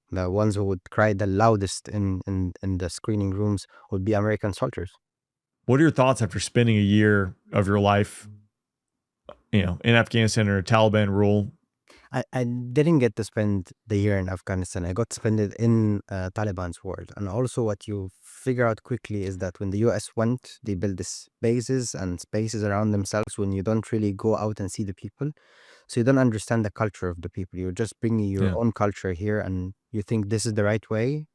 The ones who would cry the loudest in the screening rooms would be American soldiers. What are your thoughts after spending a year of your life, in Afghanistan or Taliban rule? I didn't get to spend the year in Afghanistan. I got to spend it in Taliban's world. And also, what you figure out quickly is that when the US went, they built these bases and spaces around themselves when you don't really go out and see the people. So you don't understand the culture of the people. You're just bringing your Yeah. own culture here and you think this is the right way.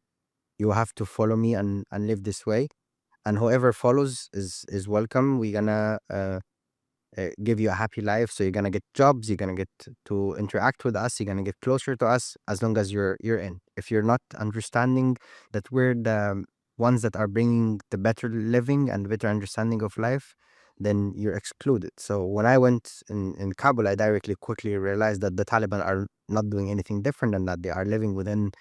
You have to follow me and live this way. And whoever follows is welcome. We're gonna give you a happy life. So you're gonna get jobs, you're gonna get to interact with us, you're gonna get closer to us as long as you're in. If you're not understanding that we're the ones that are bringing the better living and better understanding of life, then you're excluded. So when I went in Kabul, I directly quickly realized that the Taliban are not doing anything different than that. They are living within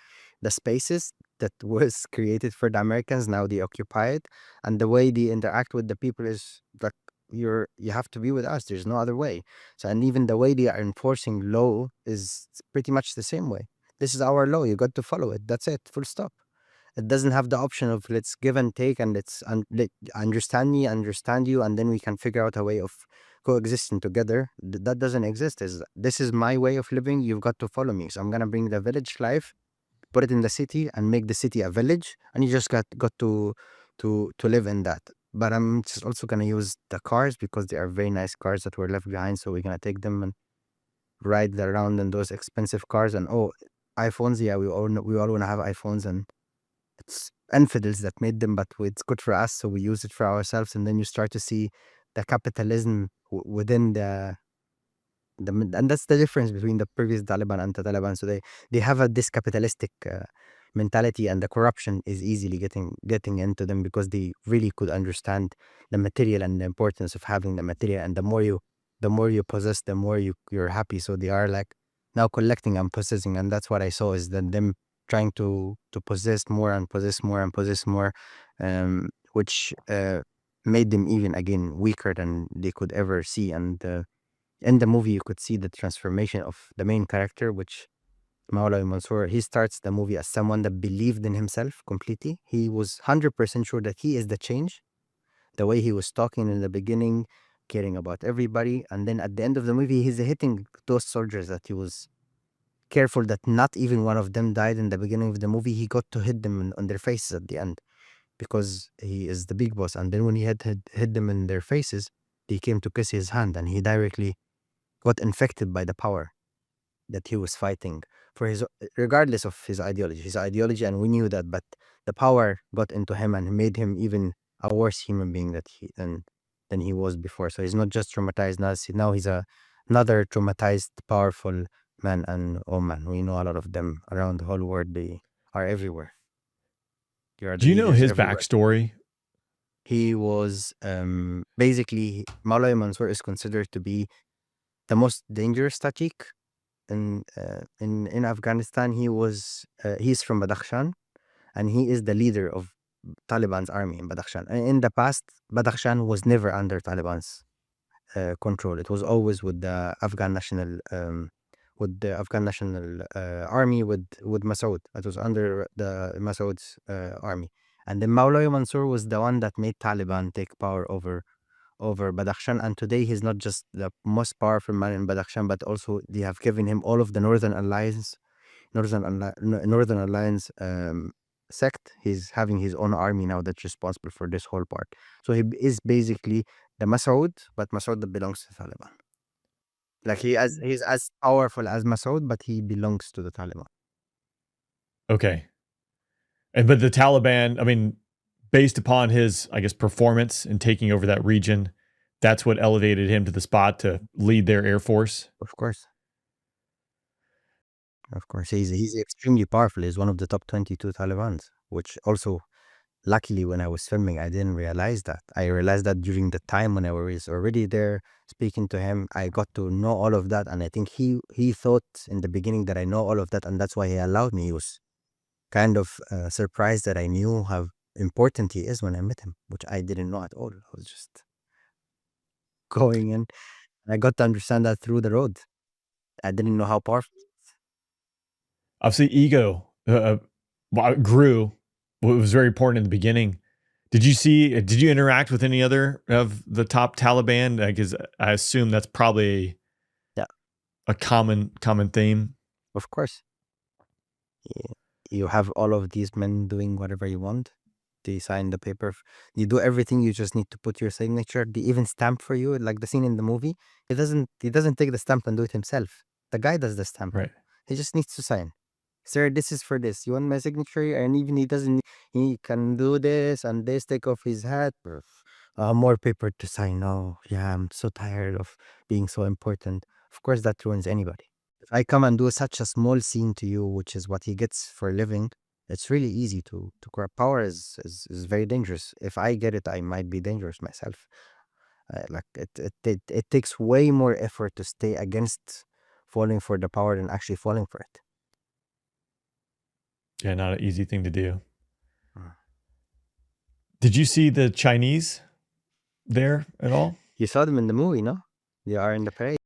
the spaces that was created for the Americans. Now they occupy it, and the way they interact with the people is like you have to be with us. There's no other way. So, and even the way they are enforcing law is pretty much the same way. This is our law. You got to follow it. That's it. Full stop. It doesn't have the option of let's give and take and let understand me, understand you, and then we can figure out a way of coexisting together. That doesn't exist. Is this is my way of living? You've got to follow me. So I'm gonna bring the village life, put it in the city, and make the city a village, and you just got to live in that. But I'm just also gonna use the cars because they are very nice cars that were left behind. So we're gonna take them and ride around in those expensive cars. And oh, iPhones, yeah, we all wanna have iPhones, and it's infidels that made them, but it's good for us, so we use it for ourselves. And then you start to see the capitalism within and that's the difference between the previous Taliban and the Taliban. So they have this capitalistic mentality, and the corruption is easily getting into them because they really could understand the material and the importance of having the material. And the more you possess, the more you're happy. So they are like now collecting and possessing, and that's what I saw is that them trying to possess more and possess more and possess more, which made them even again weaker than they could ever see. And in the movie, you could see the transformation of the main character, which Maulay Mansour. He starts the movie as someone that believed in himself completely. He was 100% sure that he is the change. The way he was talking in the beginning, caring about everybody. And then at the end of the movie, he's hitting those soldiers that he was careful that not even one of them died in the beginning of the movie. He got to hit them on their faces at the end because he is the big boss. And then when he had hit them in their faces, they came to kiss his hand, and he directly got infected by the power that he was fighting for regardless of his ideology, and we knew that, but the power got into him and made him even a worse human being than he was before. So he's not just traumatized now he's another traumatized, powerful man. And oh man, we know a lot of them around the whole world. They are everywhere. They are the Do you know leaders his everywhere. backstory? He was basically, Maulay Mansour is considered to be the most dangerous Tajik in Afghanistan. He's from Badakhshan, and he is the leader of Taliban's army in Badakhshan. And in the past, Badakhshan was never under Taliban's control. It was always with the Afghan National Army with Masoud. It was under the Masoud's army. And then Maulay Mansour was the one that made Taliban take power over Badakhshan. And today he's not just the most powerful man in Badakhshan, but also they have given him all of the Northern Alliance sect. He's having his own army now that's responsible for this whole part. So he is basically the Masoud, but Masoud that belongs to Taliban. Like he's as powerful as Masoud, but he belongs to the Taliban. Okay. But the Taliban, I mean, based upon his, I guess, performance in taking over that region, that's what elevated him to the spot to lead their air force. Of course. Of course. He's extremely powerful. He's one of the top 22 Talibans, which also, luckily, when I was filming, I didn't realize that. I realized that during the time when I was already there speaking to him. I got to know all of that, and I think he thought in the beginning that I know all of that, and that's why he allowed me. He was kind of surprised that I knew how important he is when I met him, which I didn't know at all. I was just going in, and I got to understand that through the road. I didn't know how powerful. Obviously, ego grew. What was very important in the beginning. Did you interact with any other of the top Taliban? Because I assume that's probably Yeah, a common theme. of course. You have all of these men doing whatever you want. They sign the paper. You do everything. You just need to put your signature. They even stamp for you, like the scene in the movie. He doesn't take the stamp and do it himself. The guy does the stamp. Right. He just needs to sign. Sir, this is for this. You want my signature? And even he doesn't. He can do this and this. Take off his hat. More paper to sign. Oh, yeah. I'm so tired of being so important. Of course, that ruins anybody. If I come and do such a small scene to you, which is what he gets for a living, it's really easy to corrupt. Power is very dangerous. If I get it, I might be dangerous myself. Like it takes way more effort to stay against falling for the power than actually falling for it. Yeah, not an easy thing to do. Mm. Did you see the Chinese there at all? You saw them in the movie, no? They are in the parade.